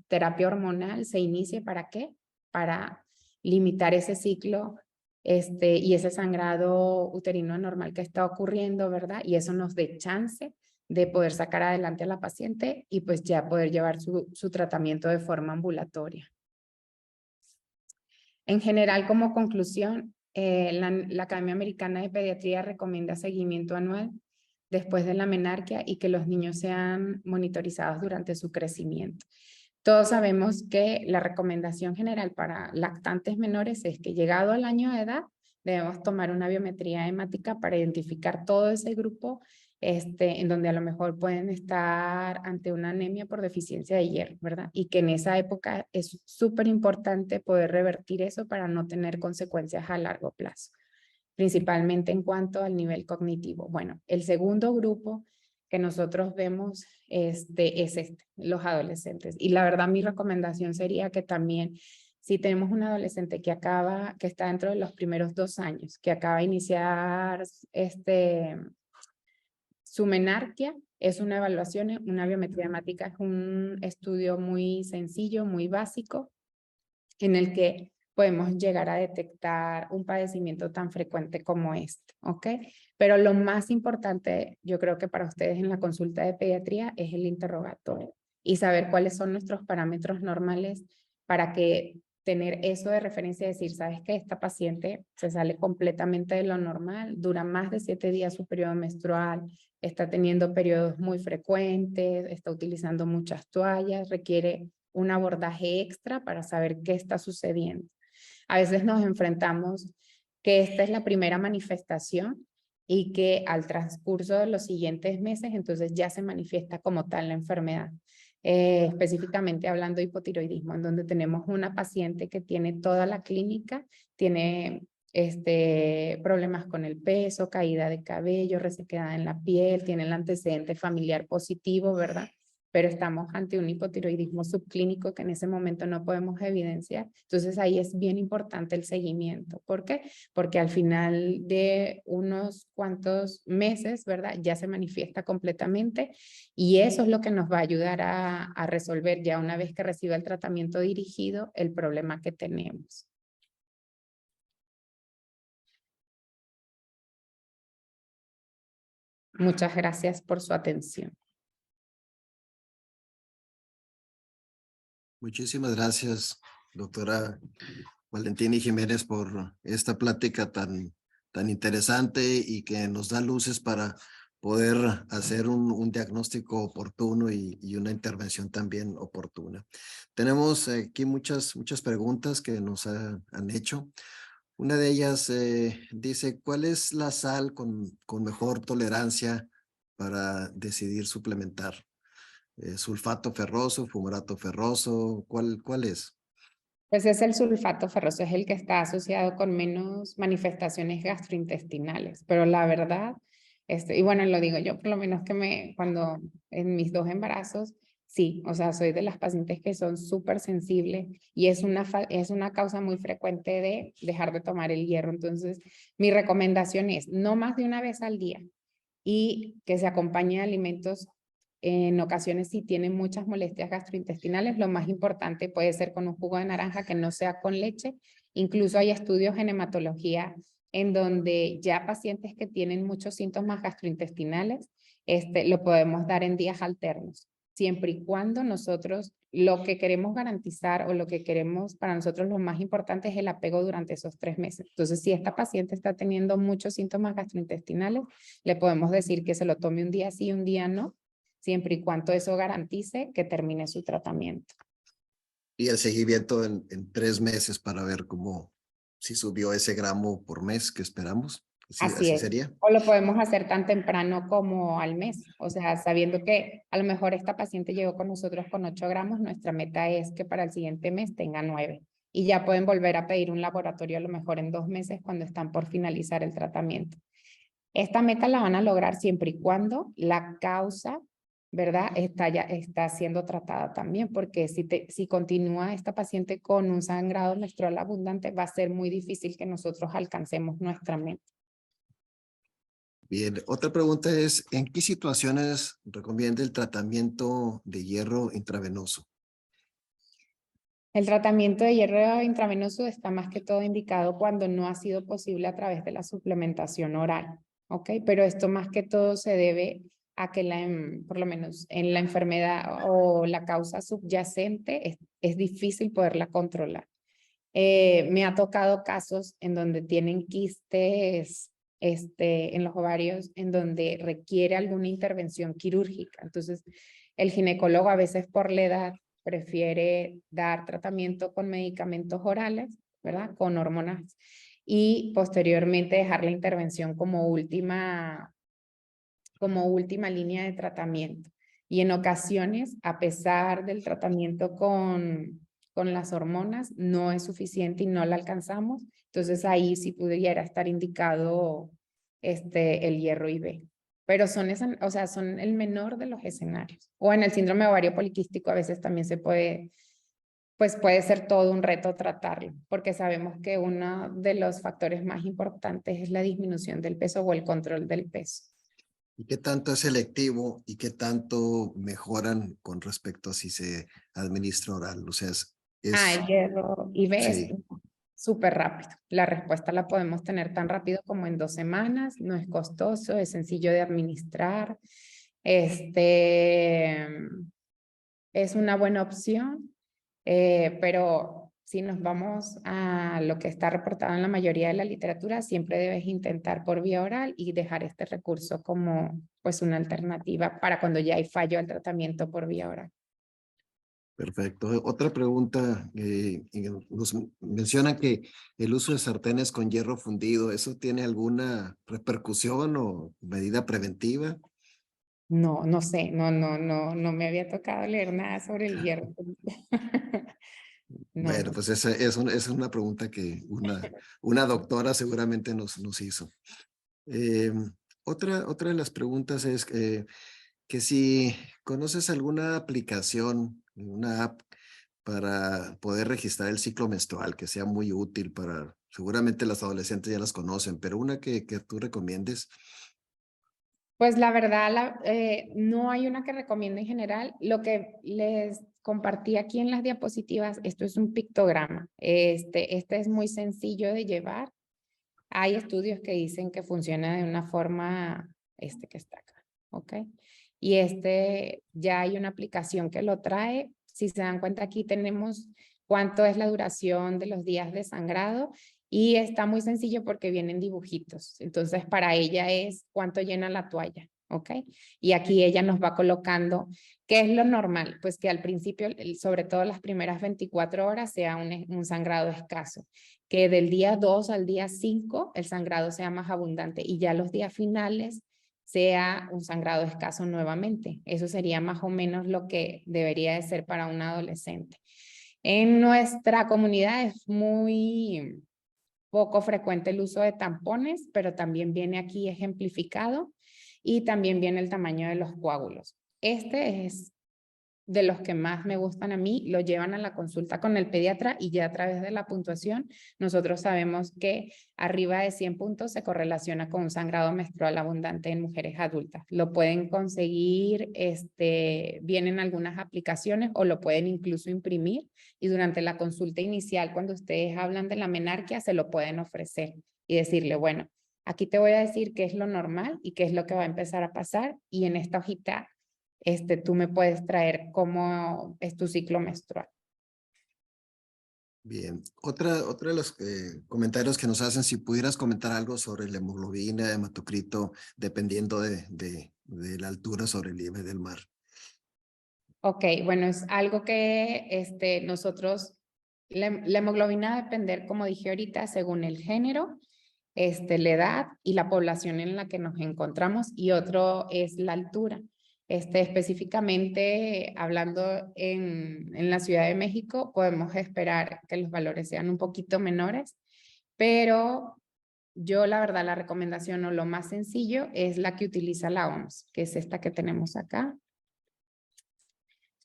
B: terapia hormonal, se inicie. ¿Para qué? Para limitar ese ciclo y ese sangrado uterino anormal que está ocurriendo, ¿verdad? Y eso nos dé chance de poder sacar adelante a la paciente y pues ya poder llevar su tratamiento de forma ambulatoria. En general, como conclusión, la Academia Americana de Pediatría recomienda seguimiento anual después de la menarquia y que los niños sean monitorizados durante su crecimiento. Todos sabemos que la recomendación general para lactantes menores es que llegado al año de edad debemos tomar una biometría hemática para identificar todo ese grupo en donde a lo mejor pueden estar ante una anemia por deficiencia de hierro, ¿verdad? Y que en esa época es súper importante poder revertir eso para no tener consecuencias a largo plazo, principalmente en cuanto al nivel cognitivo. Bueno, el segundo grupo que nosotros vemos es los adolescentes. Y la verdad, mi recomendación sería que también, si tenemos un adolescente que está dentro de los primeros 2 años, que acaba de iniciar su menarquia, es una evaluación, una biometría hemática, es un estudio muy sencillo, muy básico, en el que podemos llegar a detectar un padecimiento tan frecuente como este, ¿ok? Pero lo más importante, yo creo que para ustedes en la consulta de pediatría es el interrogatorio y saber cuáles son nuestros parámetros normales para que tener eso de referencia y decir, ¿sabes qué? Esta paciente se sale completamente de lo normal, dura más de 7 días su periodo menstrual, está teniendo periodos muy frecuentes, está utilizando muchas toallas, requiere un abordaje extra para saber qué está sucediendo. A veces nos enfrentamos que esta es la primera manifestación y que al transcurso de los siguientes meses entonces ya se manifiesta como tal la enfermedad. Específicamente hablando de hipotiroidismo, en donde tenemos una paciente que tiene toda la clínica, tiene problemas con el peso, caída de cabello, resequedad en la piel, tiene el antecedente familiar positivo, ¿verdad? Pero estamos ante un hipotiroidismo subclínico que en ese momento no podemos evidenciar. Entonces ahí es bien importante el seguimiento. ¿Por qué? Porque al final de unos cuantos meses, ¿verdad? Ya se manifiesta completamente y eso es lo que nos va a ayudar a resolver ya una vez que reciba el tratamiento dirigido el problema que tenemos. Muchas gracias por su atención.
A: Muchísimas gracias, doctora Valentina Jiménez, por esta plática tan interesante y que nos da luces para poder hacer un diagnóstico oportuno y una intervención también oportuna. Tenemos aquí muchas preguntas que nos han hecho. Una de ellas dice, ¿cuál es la sal con mejor tolerancia para decidir suplementar? ¿Sulfato ferroso, fumarato ferroso? ¿Cuál es?
B: Pues es el sulfato ferroso, es el que está asociado con menos manifestaciones gastrointestinales, pero la verdad, y bueno, lo digo yo, por lo menos cuando en mis 2 embarazos, sí, o sea, soy de las pacientes que son súper sensibles y es una causa muy frecuente de dejar de tomar el hierro. Entonces, mi recomendación es no más de una vez al día y que se acompañe de alimentos. En ocasiones, si tienen muchas molestias gastrointestinales, lo más importante puede ser con un jugo de naranja que no sea con leche. Incluso hay estudios en hematología en donde ya pacientes que tienen muchos síntomas gastrointestinales lo podemos dar en días alternos, siempre y cuando nosotros lo que queremos garantizar o lo que queremos para nosotros lo más importante es el apego durante esos 3 meses. Entonces, si esta paciente está teniendo muchos síntomas gastrointestinales, le podemos decir que se lo tome un día sí, un día no, siempre y cuando eso garantice que termine su tratamiento.
A: Y el seguimiento en 3 meses para ver si subió ese gramo por mes que esperamos. Sí,
B: Así
A: así
B: es.
A: sería.
B: O lo podemos hacer tan temprano como al mes. O sea, sabiendo que a lo mejor esta paciente llegó con nosotros con 8 gramos, nuestra meta es que para el siguiente mes tenga 9. Y ya pueden volver a pedir un laboratorio a lo mejor en 2 meses cuando están por finalizar el tratamiento. Esta meta la van a lograr siempre y cuando la causa, ¿verdad? Está siendo tratada también, porque si continúa esta paciente con un sangrado menstrual abundante, va a ser muy difícil que nosotros alcancemos nuestra meta.
A: Bien, otra pregunta es, ¿en qué situaciones recomienda el tratamiento de hierro intravenoso?
B: El tratamiento de hierro intravenoso está más que todo indicado cuando no ha sido posible a través de la suplementación oral, ¿ok? Pero esto más que todo se debe a que por lo menos en la enfermedad o la causa subyacente es difícil poderla controlar. Me ha tocado casos en donde tienen quistes en los ovarios, en donde requiere alguna intervención quirúrgica. Entonces, el ginecólogo a veces por la edad prefiere dar tratamiento con medicamentos orales, ¿verdad? Con hormonas y posteriormente dejar la intervención como última línea de tratamiento. Y en ocasiones, a pesar del tratamiento con las hormonas, no es suficiente y no la alcanzamos. Entonces ahí sí pudiera estar indicado el hierro IB. Pero son el menor de los escenarios. O en el síndrome ovario poliquístico a veces también pues puede ser todo un reto tratarlo, porque sabemos que uno de los factores más importantes es la disminución del peso o el control del peso.
A: ¿Y qué tanto es selectivo y qué tanto mejoran con respecto a si se administra oral? O sea,
B: El hierro IB es
A: sí,
B: súper rápido. La respuesta la podemos tener tan rápido como en 2 semanas. No es costoso, es sencillo de administrar. Es una buena opción, pero si nos vamos a lo que está reportado en la mayoría de la literatura, siempre debes intentar por vía oral y dejar este recurso como pues una alternativa para cuando ya hay fallo al tratamiento por vía oral.
A: perfecto. Otra pregunta, nos mencionan que el uso de sartenes con hierro fundido, ¿eso tiene alguna repercusión o medida preventiva?
B: No, no sé, no me había tocado leer nada sobre el hierro. No,
A: Bueno,
B: no.
A: pues esa es una pregunta que una doctora seguramente nos hizo. Eh, otra de las preguntas es que si conoces alguna aplicación, una app para poder registrar el ciclo menstrual que sea muy útil seguramente las adolescentes ya las conocen, pero una que tú recomiendes.
B: Pues la verdad, no hay una que recomiende en general. Lo que les compartí aquí en las diapositivas, esto es un pictograma. Este es muy sencillo de llevar. Hay estudios que dicen que funciona de una forma, que está acá, ¿ok? Y ya hay una aplicación que lo trae. Si se dan cuenta, aquí tenemos cuánto es la duración de los días de sangrado y está muy sencillo porque vienen dibujitos. Entonces, para ella es cuánto llena la toalla, ¿ok? Y aquí ella nos va colocando, ¿qué es lo normal? Pues que al principio, sobre todo las primeras 24 horas, sea un sangrado escaso, que del día 2 al día 5 el sangrado sea más abundante y ya los días finales sea un sangrado escaso nuevamente. Eso sería más o menos lo que debería de ser para un adolescente. En nuestra comunidad es muy poco frecuente el uso de tampones, pero también viene aquí ejemplificado y también viene el tamaño de los coágulos. Este es de los que más me gustan a mí, lo llevan a la consulta con el pediatra y ya a través de la puntuación nosotros sabemos que arriba de 100 puntos se correlaciona con un sangrado menstrual abundante en mujeres adultas. Lo pueden conseguir, vienen algunas aplicaciones o lo pueden incluso imprimir y durante la consulta inicial cuando ustedes hablan de la menarquia se lo pueden ofrecer y decirle, bueno, Aquí te voy a decir qué es lo normal y qué es lo que va a empezar a pasar. Y en esta hojita, tú me puedes traer cómo es tu ciclo menstrual.
A: Bien, otra de los comentarios que nos hacen, si pudieras comentar algo sobre la hemoglobina, hematocrito, dependiendo de la altura sobre el nivel del mar.
B: Ok, bueno, es algo que nosotros, la hemoglobina va a depender, como dije ahorita, según el género, la edad y la población en la que nos encontramos, y otro es la altura. Específicamente hablando en la Ciudad de México, podemos esperar que los valores sean un poquito menores, pero yo la verdad la recomendación o lo más sencillo es la que utiliza la OMS, que es esta que tenemos acá,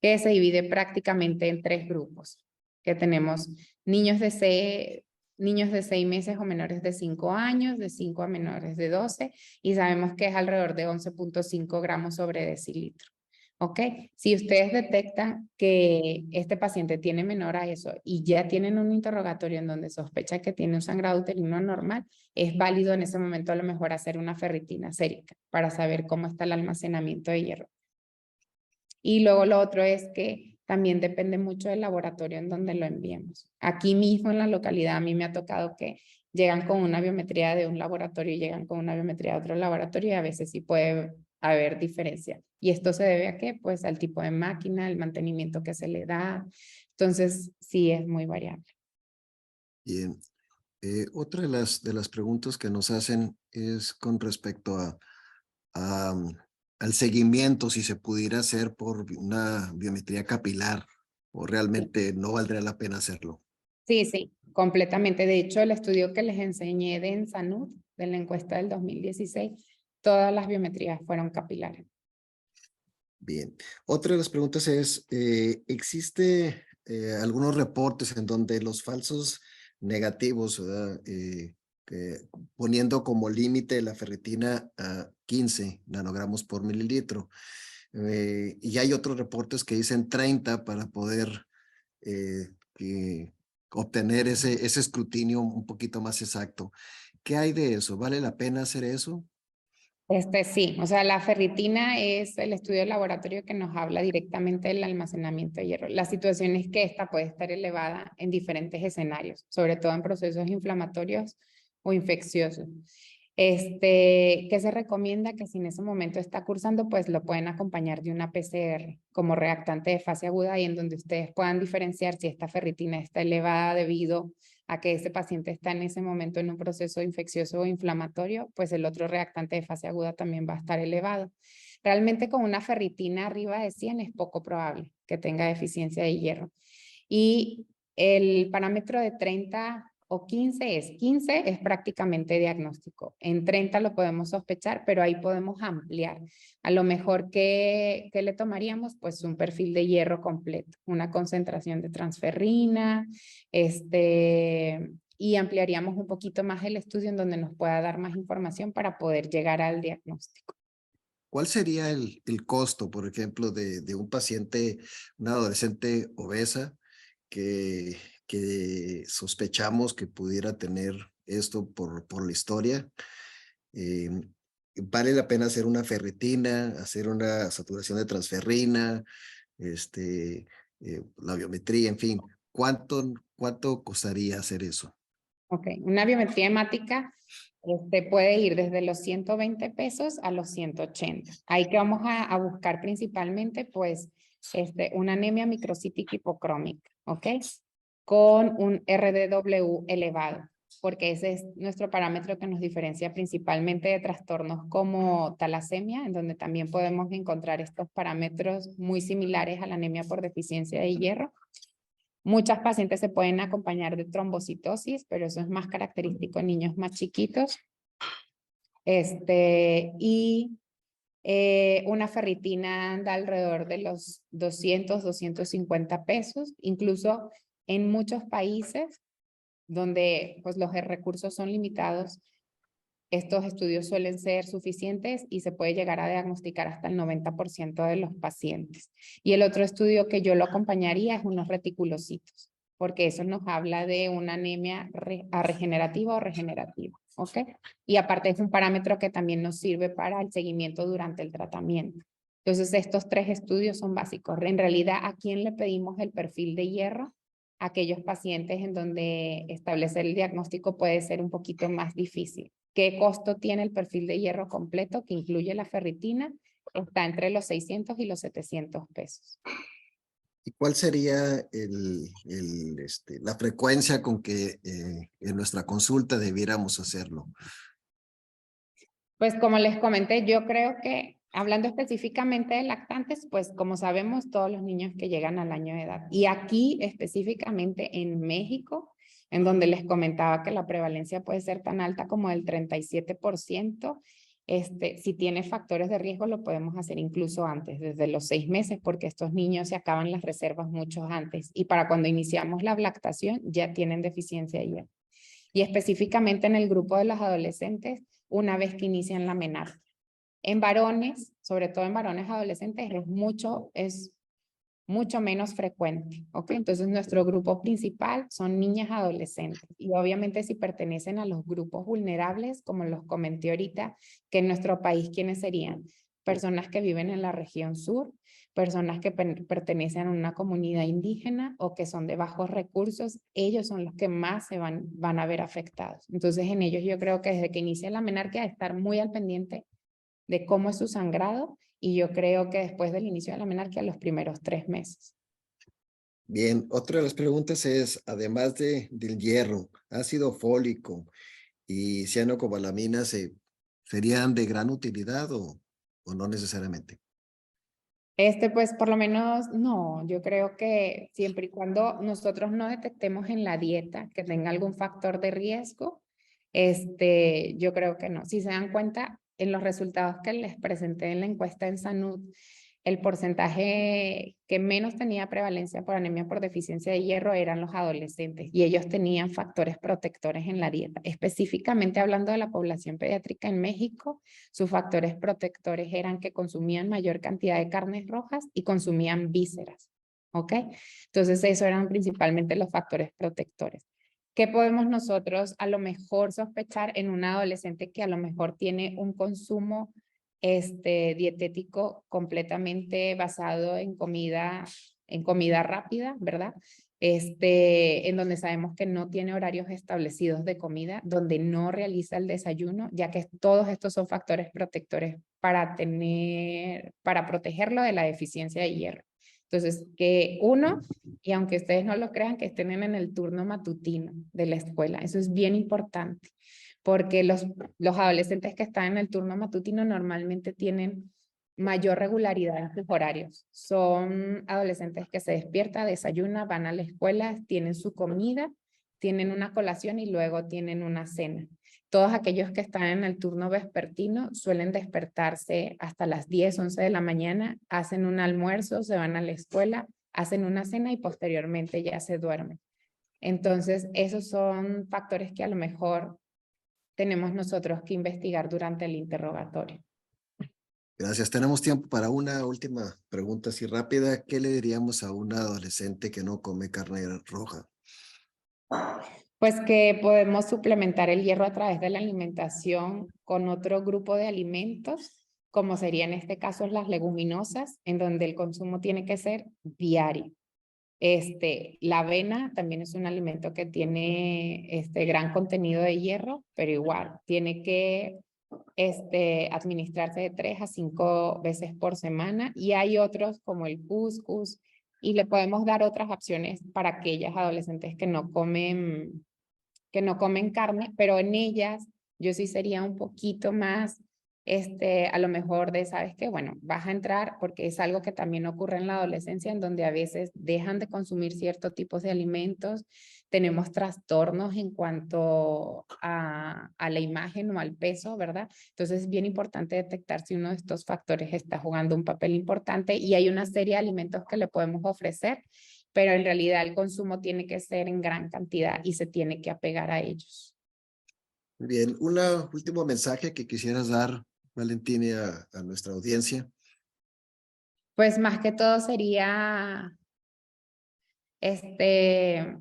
B: que se divide prácticamente en 3 grupos, que tenemos niños de 6 meses o menores de 5 años, de 5 a menores de 12, y sabemos que es alrededor de 11.5 gramos sobre decilitro. ¿Ok? Si ustedes detectan que este paciente tiene menor a eso y ya tienen un interrogatorio en donde sospecha que tiene un sangrado uterino anormal, es válido en ese momento a lo mejor hacer una ferritina sérica para saber cómo está el almacenamiento de hierro. Y luego lo otro es que también depende mucho del laboratorio en donde lo enviemos. Aquí mismo en la localidad a mí me ha tocado que llegan con una biometría de un laboratorio y llegan con una biometría de otro laboratorio, y a veces sí puede haber diferencia. ¿Y esto se debe a qué? Pues al tipo de máquina, el mantenimiento que se le da. Entonces, sí es muy variable.
A: Bien, otra de las preguntas que nos hacen es con respecto al seguimiento, si se pudiera hacer por una biometría capilar o realmente no valdría la pena hacerlo.
B: Sí, sí, completamente. De hecho, el estudio que les enseñé de Ensanud, de la encuesta del 2016, todas las biometrías fueron capilares.
A: Bien, otra de las preguntas es, ¿existe algunos reportes en donde los falsos negativos, ¿verdad? Poniendo como límite la ferritina a 15 nanogramos por mililitro, y hay otros reportes que dicen 30 para poder eh, obtener ese escrutinio un poquito más exacto? ¿Qué hay de eso? ¿Vale la pena hacer eso?
B: Sí, o sea, la ferritina es el estudio de laboratorio que nos habla directamente del almacenamiento de hierro. La situación es que esta puede estar elevada en diferentes escenarios, sobre todo en procesos inflamatorios o infecciosos. ¿Qué se recomienda? Que si en ese momento está cursando, pues lo pueden acompañar de una PCR como reactante de fase aguda, y en donde ustedes puedan diferenciar si esta ferritina está elevada debido a que ese paciente está en ese momento en un proceso infeccioso o inflamatorio, pues el otro reactante de fase aguda también va a estar elevado. Realmente con una ferritina arriba de 100 es poco probable que tenga deficiencia de hierro. Y el parámetro de 30 o 15 es prácticamente diagnóstico. En 30 lo podemos sospechar, pero ahí podemos ampliar. A lo mejor, ¿qué le tomaríamos? Pues un perfil de hierro completo, una concentración de transferrina, y ampliaríamos un poquito más el estudio en donde nos pueda dar más información para poder llegar al diagnóstico.
A: ¿Cuál sería el costo, por ejemplo, de un paciente, una adolescente obesa que, que sospechamos que pudiera tener esto por la historia? Eh, ¿Vale la pena hacer una ferritina, hacer una saturación de transferrina, la biometría, en fin? ¿Cuánto costaría hacer eso?
B: Ok, una biometría hemática puede ir desde los 120 pesos a los 180. Ahí que vamos a buscar principalmente, pues, una anemia microcítica hipocrómica, ¿ok? Con un RDW elevado, porque ese es nuestro parámetro que nos diferencia principalmente de trastornos como talasemia, en donde también podemos encontrar estos parámetros muy similares a la anemia por deficiencia de hierro. Muchas pacientes se pueden acompañar de trombocitosis, pero eso es más característico en niños más chiquitos. Y una ferritina anda alrededor de los 200, 250 pesos. Incluso en muchos países donde pues, los recursos son limitados, estos estudios suelen ser suficientes y se puede llegar a diagnosticar hasta el 90% de los pacientes. Y el otro estudio que yo lo acompañaría es unos reticulocitos, porque eso nos habla de una anemia regenerativa o regenerativa. ¿ok? Y aparte es un parámetro que también nos sirve para el seguimiento durante el tratamiento. Entonces, estos 3 estudios son básicos. En realidad, ¿a quién le pedimos el perfil de hierro? Aquellos pacientes en donde establecer el diagnóstico puede ser un poquito más difícil. ¿Qué costo tiene el perfil de hierro completo que incluye la ferritina? Está entre los 600 y los 700 pesos.
A: ¿Y cuál sería la frecuencia con que en nuestra consulta debiéramos hacerlo?
B: Pues como les comenté, yo creo que hablando específicamente de lactantes, pues como sabemos, todos los niños que llegan al año de edad. Y aquí específicamente en México, en donde les comentaba que la prevalencia puede ser tan alta como del 37%, si tiene factores de riesgo lo podemos hacer incluso antes, desde los 6 meses, porque estos niños se acaban las reservas mucho antes. Y para cuando iniciamos la lactación ya tienen deficiencia de hierro. Y específicamente en el grupo de los adolescentes, una vez que inician la menarquia. En varones, sobre todo en varones adolescentes, es mucho menos frecuente, ¿ok? Entonces, nuestro grupo principal son niñas adolescentes y obviamente si pertenecen a los grupos vulnerables, como los comenté ahorita, que en nuestro país, ¿quiénes serían? Personas que viven en la región sur, personas que pertenecen a una comunidad indígena o que son de bajos recursos, ellos son los que más se van a ver afectados. Entonces, en ellos yo creo que desde que inicia la menarquia, estar muy al pendiente de cómo es su sangrado y yo creo que después del inicio de la menarquia, los primeros 3 meses.
A: Bien, otra de las preguntas es, además del hierro, ácido fólico y cianocobalamina, ¿serían de gran utilidad o no necesariamente?
B: Pues por lo menos no, yo creo que siempre y cuando nosotros no detectemos en la dieta que tenga algún factor de riesgo, yo creo que no. Si se dan cuenta, en los resultados que les presenté en la encuesta en Sanud, el porcentaje que menos tenía prevalencia por anemia por deficiencia de hierro eran los adolescentes y ellos tenían factores protectores en la dieta. Específicamente hablando de la población pediátrica en México, sus factores protectores eran que consumían mayor cantidad de carnes rojas y consumían vísceras, ¿ok? Entonces, esos eran principalmente los factores protectores. ¿Qué podemos nosotros a lo mejor sospechar en un adolescente que a lo mejor tiene un consumo dietético completamente basado en comida rápida, ¿verdad? En donde sabemos que no tiene horarios establecidos de comida, donde no realiza el desayuno, ya que todos estos son factores protectores para protegerlo de la deficiencia de hierro. Entonces, que uno, y aunque ustedes no lo crean, que estén en el turno matutino de la escuela, eso es bien importante porque los adolescentes que están en el turno matutino normalmente tienen mayor regularidad en sus horarios. Son adolescentes que se despiertan, desayunan, van a la escuela, tienen su comida, tienen una colación y luego tienen una cena. Todos aquellos que están en el turno vespertino suelen despertarse hasta las 10, 11 de la mañana, hacen un almuerzo, se van a la escuela, hacen una cena y posteriormente ya se duermen. Entonces, esos son factores que a lo mejor tenemos nosotros que investigar durante el interrogatorio.
A: Gracias. Tenemos tiempo para una última pregunta así rápida. ¿Qué le diríamos a un adolescente que no come carne roja?
B: Pues que podemos suplementar el hierro a través de la alimentación con otro grupo de alimentos, como sería en este caso las leguminosas, en donde el consumo tiene que ser diario. La avena también es un alimento que tiene gran contenido de hierro, pero igual tiene que administrarse de 3 a 5 veces por semana y hay otros como el couscous y le podemos dar otras opciones para aquellas adolescentes que no comen carne, pero en ellas yo sí sería un poquito más, a lo mejor de, ¿sabes qué? Bueno, vas a entrar porque es algo que también ocurre en la adolescencia, en donde a veces dejan de consumir ciertos tipos de alimentos, tenemos trastornos en cuanto a la imagen o al peso, ¿verdad? Entonces es bien importante detectar si uno de estos factores está jugando un papel importante y hay una serie de alimentos que le podemos ofrecer, pero en realidad el consumo tiene que ser en gran cantidad y se tiene que apegar a ellos.
A: Muy bien, un último mensaje que quisieras dar, Valentina, a nuestra audiencia.
B: Pues más que todo sería, este,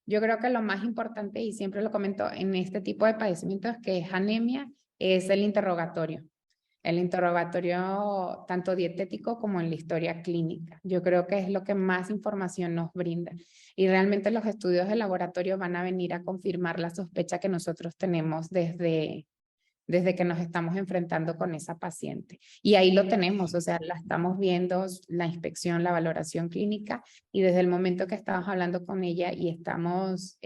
B: Yo creo que lo más importante, y siempre lo comento en este tipo de padecimientos que es anemia, es el interrogatorio. El interrogatorio tanto dietético como en la historia clínica. Yo creo que es lo que más información nos brinda. Y realmente los estudios de laboratorio van a venir a confirmar la sospecha que nosotros tenemos desde que nos estamos enfrentando con esa paciente. Y ahí lo tenemos, o sea, la estamos viendo, la inspección, la valoración clínica, y desde el momento que estamos hablando con ella y estamos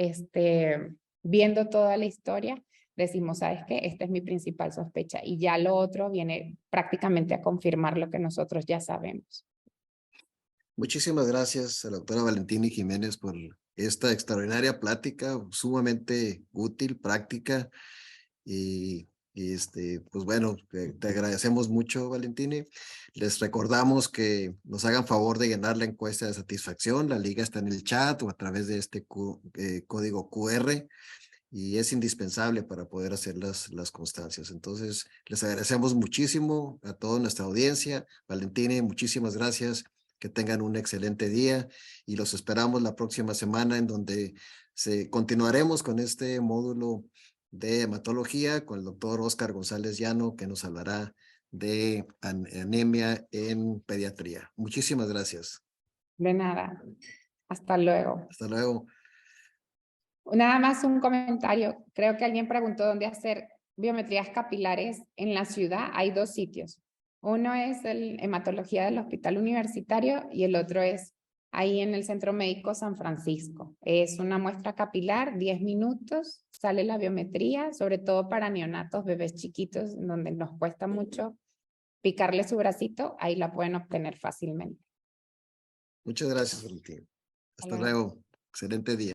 B: viendo toda la historia, decimos, ¿sabes qué? Esta es mi principal sospecha. Y ya lo otro viene prácticamente a confirmar lo que nosotros ya sabemos.
A: Muchísimas gracias a la doctora Valentina Jiménez por esta extraordinaria plática, sumamente útil, práctica. Pues bueno, te agradecemos mucho, Valentina. Les recordamos que nos hagan favor de llenar la encuesta de satisfacción. La liga está en el chat o a través de este código QR, y es indispensable para poder hacer las constancias. Entonces, les agradecemos muchísimo a toda nuestra audiencia. Valentina, muchísimas gracias. Que tengan un excelente día y los esperamos la próxima semana, en donde continuaremos con este módulo de hematología con el doctor Oscar González Llano, que nos hablará de anemia en pediatría. Muchísimas gracias.
B: De nada. Hasta luego.
A: Hasta luego.
B: Nada más un comentario. Creo que alguien preguntó dónde hacer biometrías capilares en la ciudad. Hay dos sitios. Uno es el hematología del Hospital Universitario y el otro es ahí en el Centro Médico San Francisco. Es una muestra capilar, 10 minutos, sale la biometría, sobre todo para neonatos, bebés chiquitos, donde nos cuesta mucho picarle su bracito, ahí la pueden obtener fácilmente.
A: Muchas gracias, Valentín. Hasta luego. Excelente día.